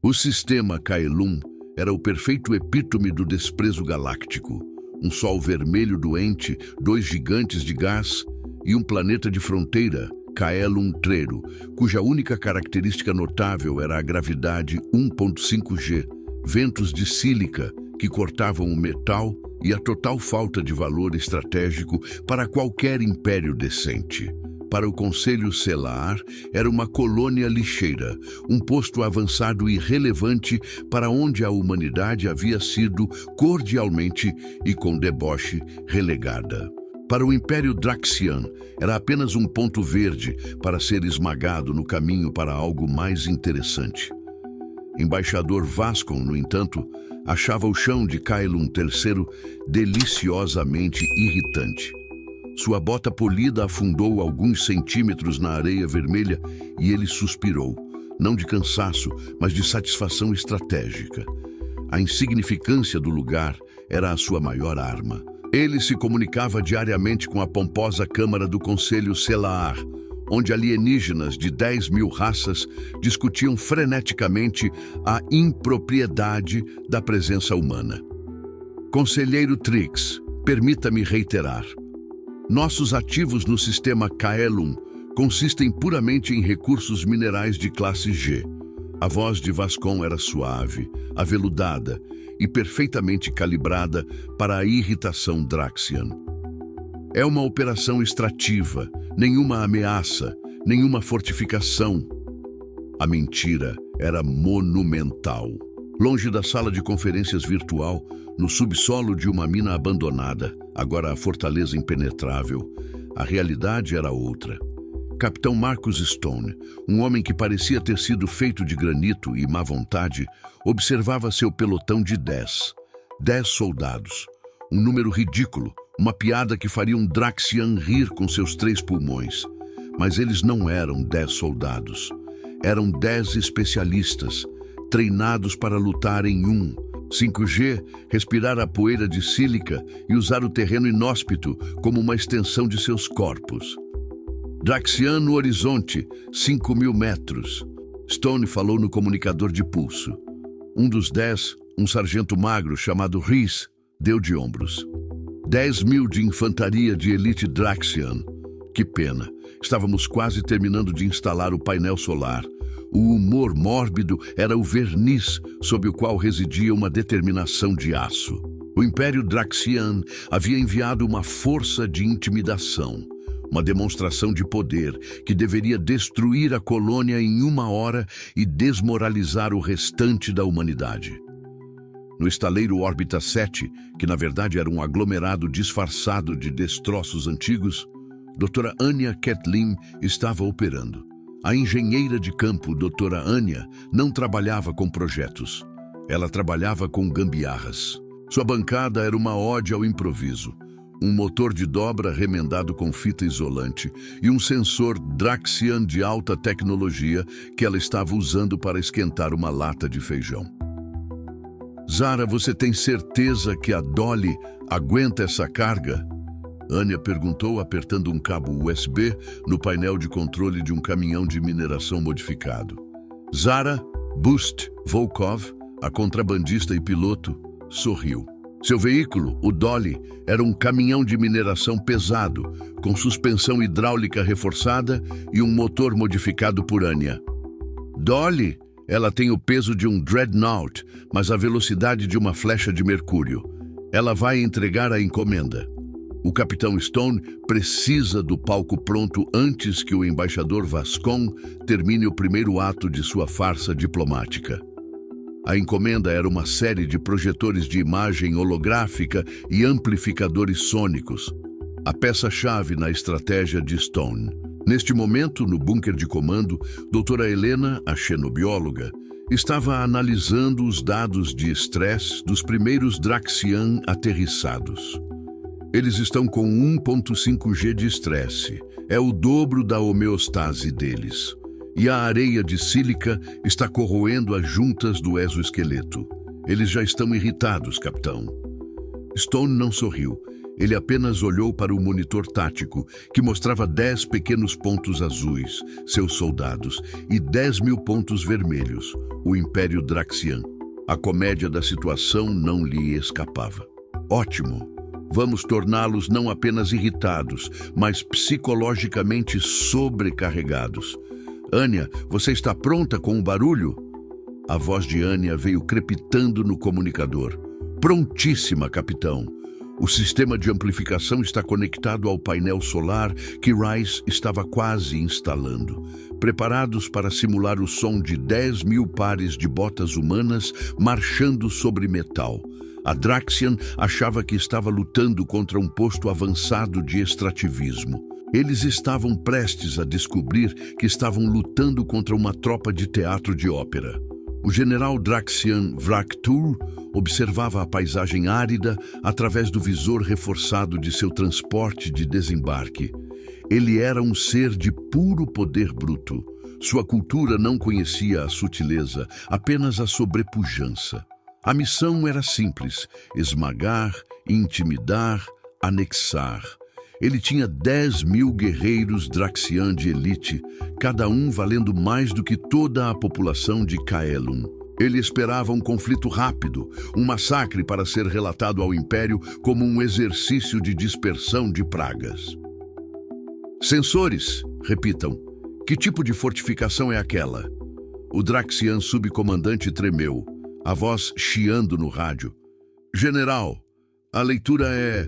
O sistema Kaelum era o perfeito epítome do desprezo galáctico. Um sol vermelho doente, 2 gigantes de gás e um planeta de fronteira, Kaelum Trero, cuja única característica notável era a gravidade 1.5G, ventos de sílica que cortavam o metal e a total falta de valor estratégico para qualquer império decente. Para o Conselho Selaar, era uma colônia lixeira, um posto avançado e relevante para onde a humanidade havia sido cordialmente e com deboche relegada. Para o Império Draxian, era apenas um ponto verde para ser esmagado no caminho para algo mais interessante. Embaixador Vascon, no entanto, achava o chão de Kaelum III deliciosamente irritante. Sua bota polida afundou alguns centímetros na areia vermelha e ele suspirou, não de cansaço, mas de satisfação estratégica. A insignificância do lugar era a sua maior arma. Ele se comunicava diariamente com a pomposa Câmara do Conselho Selaar, onde alienígenas de 10.000 raças discutiam freneticamente a impropriedade da presença humana. Conselheiro Trix, permita-me reiterar. Nossos ativos no sistema Kaelum consistem puramente em recursos minerais de classe G. A voz de Vascon era suave, aveludada e perfeitamente calibrada para a irritação Draxian. É uma operação extrativa, nenhuma ameaça, nenhuma fortificação. A mentira era monumental. Longe da sala de conferências virtual, no subsolo de uma mina abandonada, agora a fortaleza impenetrável, a realidade era outra. Capitão Marcus Stone, um homem que parecia ter sido feito de granito e má vontade, observava seu pelotão de 10 soldados. Um número ridículo, uma piada que faria um Draxian rir com seus 3 pulmões. Mas eles não eram 10 soldados. Eram 10 especialistas, treinados para lutar em 5G, respirar a poeira de sílica e usar o terreno inóspito como uma extensão de seus corpos. Draxian no horizonte, 5.000 metros. Stone falou no comunicador de pulso. Um dos 10, um sargento magro chamado Rhys, deu de ombros. 10.000 de infantaria de elite Draxian. Que pena, estávamos quase terminando de instalar o painel solar. O humor mórbido era o verniz sob o qual residia uma determinação de aço. O Império Draxian havia enviado uma força de intimidação, uma demonstração de poder que deveria destruir a colônia em 1 hora e desmoralizar o restante da humanidade. No estaleiro Órbita 7, que na verdade era um aglomerado disfarçado de destroços antigos, Dra. Anya Kathleen estava operando. A engenheira de campo, Dra. Anya, não trabalhava com projetos. Ela trabalhava com gambiarras. Sua bancada era uma ode ao improviso. Um motor de dobra remendado com fita isolante e um sensor Draxian de alta tecnologia que ela estava usando para esquentar uma lata de feijão. Zara, você tem certeza que a Dolly aguenta essa carga? Anya perguntou, apertando um cabo USB no painel de controle de um caminhão de mineração modificado. Zara Boost Volkov, a contrabandista e piloto, sorriu. Seu veículo, o Dolly, era um caminhão de mineração pesado, com suspensão hidráulica reforçada e um motor modificado por Anya. Dolly, ela tem o peso de um Dreadnought, mas a velocidade de uma flecha de mercúrio. Ela vai entregar a encomenda. O Capitão Stone precisa do palco pronto antes que o embaixador Vascon termine o primeiro ato de sua farsa diplomática. A encomenda era uma série de projetores de imagem holográfica e amplificadores sônicos, a peça-chave na estratégia de Stone. Neste momento, no bunker de comando, Doutora Helena, a xenobióloga, estava analisando os dados de estresse dos primeiros Draxian aterrissados. Eles estão com 1.5G de estresse, é o dobro da homeostase deles. E a areia de sílica está corroendo as juntas do exoesqueleto. Eles já estão irritados, capitão. Stone não sorriu. Ele apenas olhou para o monitor tático, que mostrava 10 pequenos pontos azuis, seus soldados, e 10.000 pontos vermelhos, o Império Draxian. A comédia da situação não lhe escapava. Ótimo! Vamos torná-los não apenas irritados, mas psicologicamente sobrecarregados. Anya, você está pronta com o barulho? A voz de Anya veio crepitando no comunicador. Prontíssima, capitão. O sistema de amplificação está conectado ao painel solar que Rice estava quase instalando. Preparados para simular o som de 10.000 pares de botas humanas marchando sobre metal. A Draxian achava que estava lutando contra um posto avançado de extrativismo. Eles estavam prestes a descobrir que estavam lutando contra uma tropa de teatro de ópera. O general Draxian Vractul observava a paisagem árida através do visor reforçado de seu transporte de desembarque. Ele era um ser de puro poder bruto. Sua cultura não conhecia a sutileza, apenas a sobrepujança. A missão era simples: esmagar, intimidar, anexar. Ele tinha 10.000 guerreiros Draxian de elite, cada um valendo mais do que toda a população de Caelum. Ele esperava um conflito rápido, um massacre para ser relatado ao Império como um exercício de dispersão de pragas. Sensores, repitam. Que tipo de fortificação é aquela? O Draxian subcomandante tremeu, a voz chiando no rádio. General, a leitura é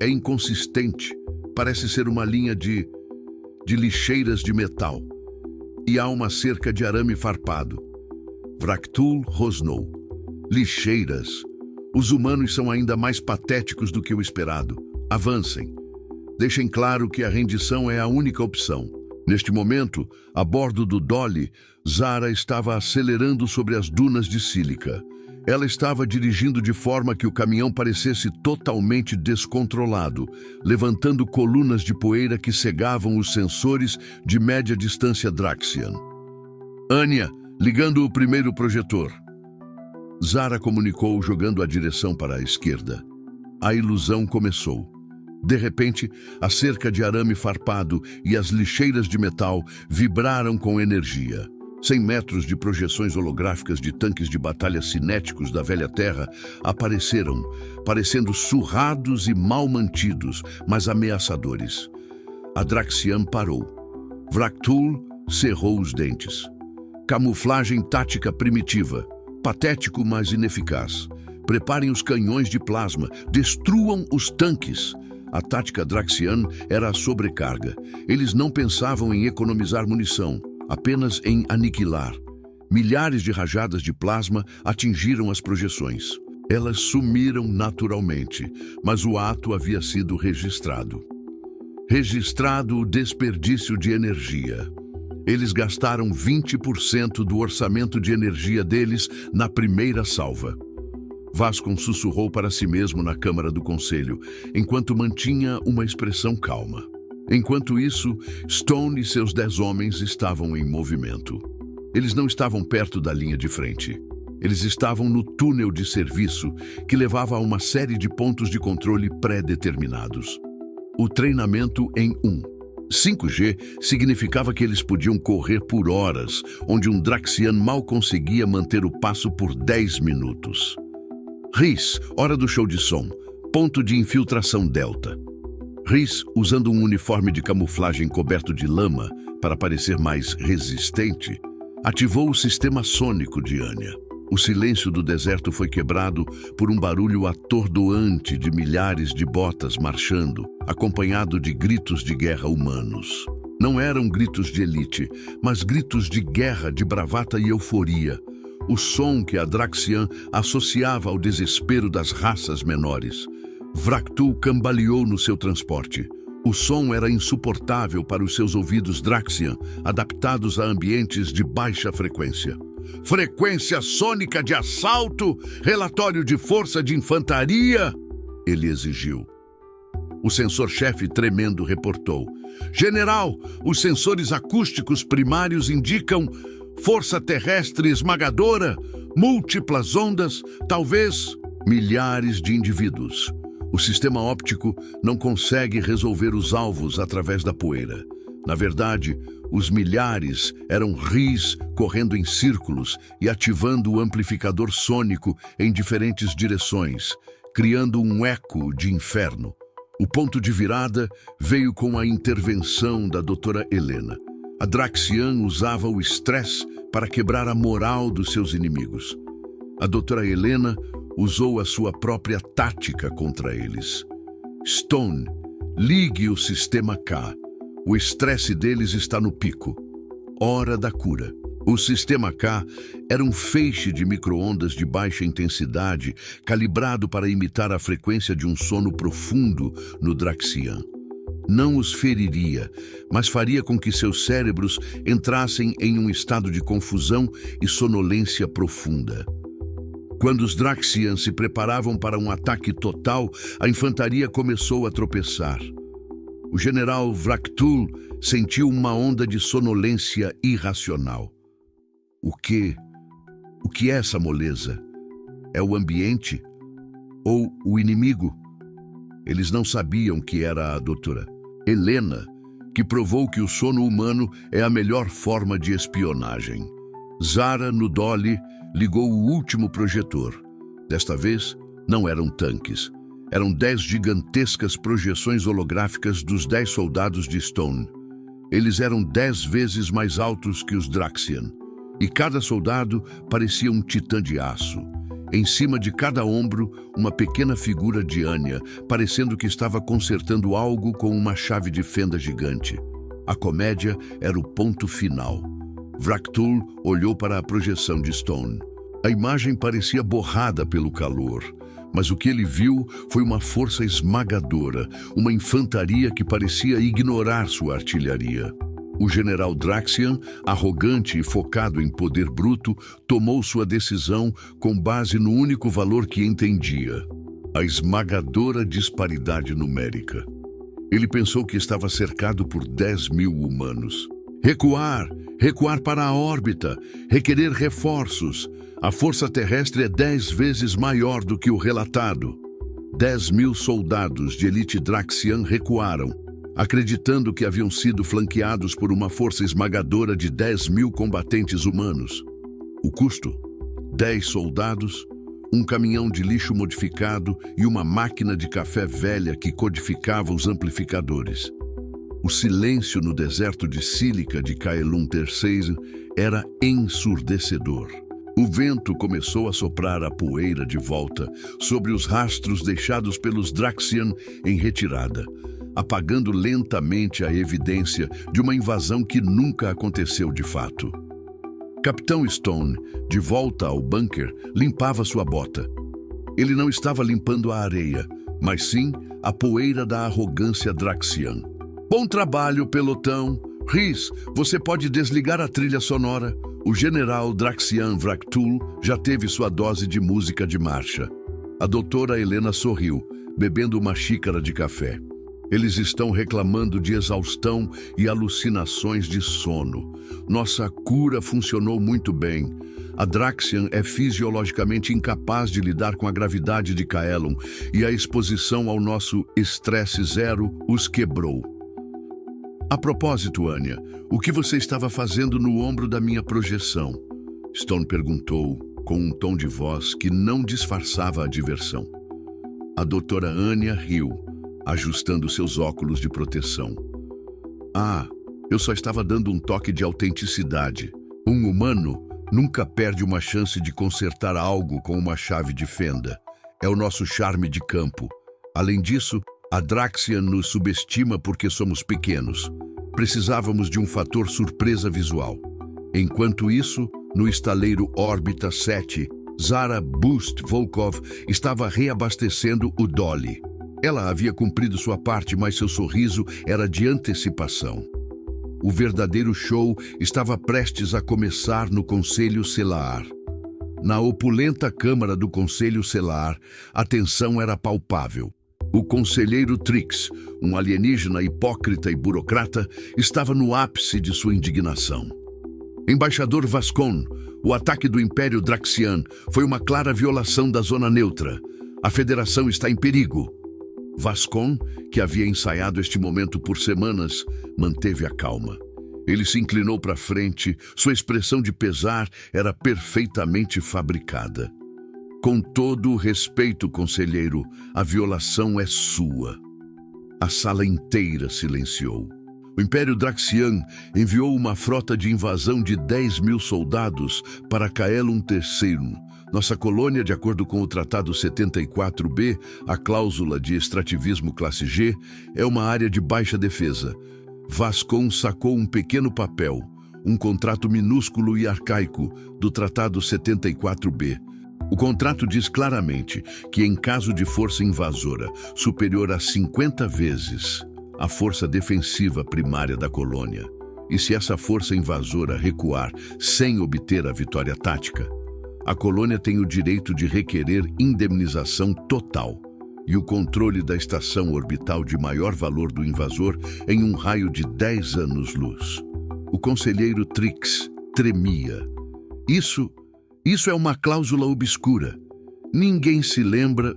inconsistente. Parece ser uma linha de lixeiras de metal. E há uma cerca de arame farpado. Vractul rosnou. Lixeiras. Os humanos são ainda mais patéticos do que o esperado. Avancem. Deixem claro que a rendição é a única opção. Neste momento, a bordo do Dolly, Zara estava acelerando sobre as dunas de sílica. Ela estava dirigindo de forma que o caminhão parecesse totalmente descontrolado, levantando colunas de poeira que cegavam os sensores de média distância Draxian. Anya, ligando o primeiro projetor. Zara comunicou, jogando a direção para a esquerda. A ilusão começou. De repente, a cerca de arame farpado e as lixeiras de metal vibraram com energia. 100 metros de projeções holográficas de tanques de batalha cinéticos da velha Terra apareceram, parecendo surrados e mal mantidos, mas ameaçadores. A Draxian parou. Vractul cerrou os dentes. Camuflagem tática primitiva. Patético, mas ineficaz. Preparem os canhões de plasma. Destruam os tanques. A tática Draxian era a sobrecarga. Eles não pensavam em economizar munição, apenas em aniquilar. Milhares de rajadas de plasma atingiram as projeções. Elas sumiram naturalmente, mas o ato havia sido registrado. Registrado o desperdício de energia. Eles gastaram 20% do orçamento de energia deles na primeira salva. Vascon sussurrou para si mesmo na Câmara do Conselho, enquanto mantinha uma expressão calma. Enquanto isso, Stone e seus 10 homens estavam em movimento. Eles não estavam perto da linha de frente. Eles estavam no túnel de serviço que levava a uma série de pontos de controle pré-determinados. O treinamento em 5G significava que eles podiam correr por horas, onde um Draxian mal conseguia manter o passo por 10 minutos. Rhys, hora do show de som. Ponto de infiltração Delta. Rhys, usando um uniforme de camuflagem coberto de lama para parecer mais resistente, ativou o sistema sônico de Anya. O silêncio do deserto foi quebrado por um barulho atordoante de milhares de botas marchando, acompanhado de gritos de guerra humanos. Não eram gritos de elite, mas gritos de guerra, de bravata e euforia. O som que a Draxian associava ao desespero das raças menores. Vractul cambaleou no seu transporte. O som era insuportável para os seus ouvidos Draxian, adaptados a ambientes de baixa frequência. Frequência sônica de assalto? Relatório de força de infantaria? Ele exigiu. O sensor-chefe, tremendo, reportou. General, os sensores acústicos primários indicam força terrestre esmagadora, múltiplas ondas, talvez milhares de indivíduos. O sistema óptico não consegue resolver os alvos através da poeira. Na verdade, os milhares eram Rhys correndo em círculos e ativando o amplificador sônico em diferentes direções, criando um eco de inferno. O ponto de virada veio com a intervenção da doutora Helena. A Draxian usava o estresse para quebrar a moral dos seus inimigos. A doutora Helena usou a sua própria tática contra eles. Stone, ligue o sistema K. O estresse deles está no pico. Hora da cura. O sistema K era um feixe de micro-ondas de baixa intensidade calibrado para imitar a frequência de um sono profundo no Draxian. Não os feriria, mas faria com que seus cérebros entrassem em um estado de confusão e sonolência profunda. Quando os Draxian se preparavam para um ataque total, a infantaria começou a tropeçar. O general Vractul sentiu uma onda de sonolência irracional. O que é essa moleza? É o ambiente? Ou o inimigo? Eles não sabiam que era a doutora Helena, que provou que o sono humano é a melhor forma de espionagem. Zara, no Dolly, ligou o último projetor. Desta vez, não eram tanques. Eram 10 gigantescas projeções holográficas dos 10 soldados de Stone. Eles eram 10 vezes mais altos que os Draxian. E cada soldado parecia um titã de aço. Em cima de cada ombro, uma pequena figura de Anya, parecendo que estava consertando algo com uma chave de fenda gigante. A comédia era o ponto final. Vractul olhou para a projeção de Stone. A imagem parecia borrada pelo calor, mas o que ele viu foi uma força esmagadora, uma infantaria que parecia ignorar sua artilharia. O general Draxian, arrogante e focado em poder bruto, tomou sua decisão com base no único valor que entendia: a esmagadora disparidade numérica. Ele pensou que estava cercado por 10.000 humanos. Recuar! Recuar para a órbita! Requerer reforços! A força terrestre é 10 vezes maior do que o relatado. 10.000 soldados de elite Draxian recuaram, acreditando que haviam sido flanqueados por uma força esmagadora de 10.000 combatentes humanos. O custo? 10 soldados, um caminhão de lixo modificado e uma máquina de café velha que codificava os amplificadores. O silêncio no deserto de sílica de Kaelum III era ensurdecedor. O vento começou a soprar a poeira de volta sobre os rastros deixados pelos Draxian em retirada, apagando lentamente a evidência de uma invasão que nunca aconteceu de fato. Capitão Stone, de volta ao bunker, limpava sua bota. Ele não estava limpando a areia, mas sim a poeira da arrogância Draxian. Bom trabalho, pelotão. Rhys, você pode desligar a trilha sonora. O general Draxian Vractul já teve sua dose de música de marcha. A doutora Helena sorriu, bebendo uma xícara de café. Eles estão reclamando de exaustão e alucinações de sono. Nossa cura funcionou muito bem. A Draxian é fisiologicamente incapaz de lidar com a gravidade de Kaelum e a exposição ao nosso estresse zero os quebrou. A propósito, Anya, o que você estava fazendo no ombro da minha projeção? Stone perguntou, com um tom de voz que não disfarçava a diversão. A doutora Anya riu, ajustando seus óculos de proteção. Ah, eu só estava dando um toque de autenticidade. Um humano nunca perde uma chance de consertar algo com uma chave de fenda. É o nosso charme de campo. Além disso, a Draxian nos subestima porque somos pequenos. Precisávamos de um fator surpresa visual. Enquanto isso, no estaleiro Órbita 7, Zara Boost Volkov estava reabastecendo o Dolly. Ela havia cumprido sua parte, mas seu sorriso era de antecipação. O verdadeiro show estava prestes a começar no Conselho Selaar. Na opulenta câmara do Conselho Selaar, a tensão era palpável. O conselheiro Trix, um alienígena hipócrita e burocrata, estava no ápice de sua indignação. Embaixador Vascon, o ataque do Império Draxian foi uma clara violação da zona neutra. A Federação está em perigo. Vascon, que havia ensaiado este momento por semanas, manteve a calma. Ele se inclinou para frente, sua expressão de pesar era perfeitamente fabricada. Com todo o respeito, conselheiro, a violação é sua. A sala inteira silenciou. O Império Draxian enviou uma frota de invasão de 10.000 soldados para Caelum III. Nossa colônia, de acordo com o Tratado 74B, a cláusula de extrativismo classe G, é uma área de baixa defesa. Vascon sacou um pequeno papel, um contrato minúsculo e arcaico do Tratado 74B. O contrato diz claramente que, em caso de força invasora superior a 50 vezes a força defensiva primária da colônia, e se essa força invasora recuar sem obter a vitória tática, a colônia tem o direito de requerer indemnização total e o controle da estação orbital de maior valor do invasor em um raio de 10 anos-luz. O conselheiro Trix tremia. Isso é uma cláusula obscura. Ninguém se lembra.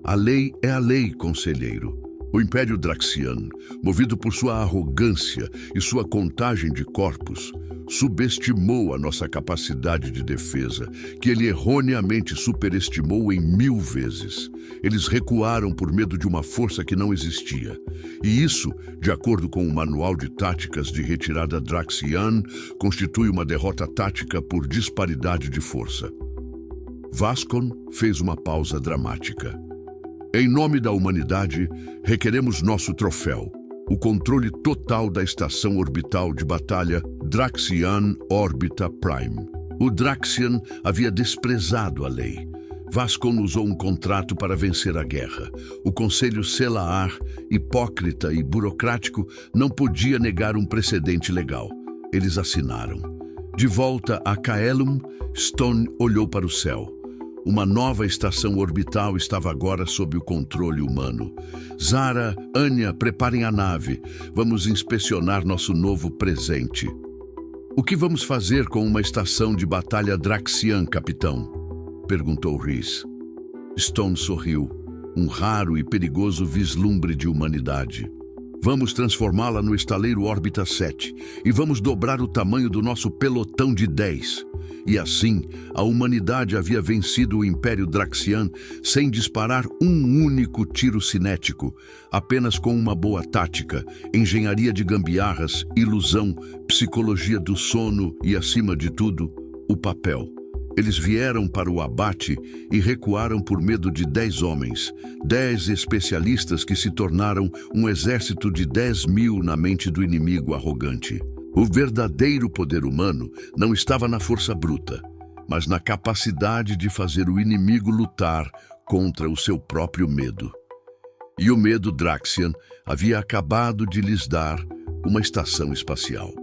A lei é a lei, conselheiro. O Império Draxian, movido por sua arrogância e sua contagem de corpos, subestimou a nossa capacidade de defesa, que ele erroneamente superestimou em 1000 vezes. Eles recuaram por medo de uma força que não existia. E isso, de acordo com o Manual de Táticas de Retirada Draxian, constitui uma derrota tática por disparidade de força. Vascon fez uma pausa dramática. Em nome da humanidade, requeremos nosso troféu, o controle total da estação orbital de batalha Draxian Orbita Prime. O Draxian havia desprezado a lei. Vascon usou um contrato para vencer a guerra. O Conselho Selaar, hipócrita e burocrático, não podia negar um precedente legal. Eles assinaram. De volta a Caelum, Stone olhou para o céu. Uma nova estação orbital estava agora sob o controle humano. Zara, Anya, preparem a nave. Vamos inspecionar nosso novo presente. O que vamos fazer com uma estação de batalha Draxian, capitão? Perguntou Rhys. Stone sorriu. Um raro e perigoso vislumbre de humanidade. Vamos transformá-la no estaleiro Órbita 7 e vamos dobrar o tamanho do nosso pelotão de 10. E assim, a humanidade havia vencido o Império Draxian sem disparar um único tiro cinético, apenas com uma boa tática, engenharia de gambiarras, ilusão, psicologia do sono e, acima de tudo, o papel. Eles vieram para o abate e recuaram por medo de 10 homens, 10 especialistas que se tornaram um exército de 10.000 na mente do inimigo arrogante. O verdadeiro poder humano não estava na força bruta, mas na capacidade de fazer o inimigo lutar contra o seu próprio medo. E o medo Draxian havia acabado de lhes dar uma estação espacial.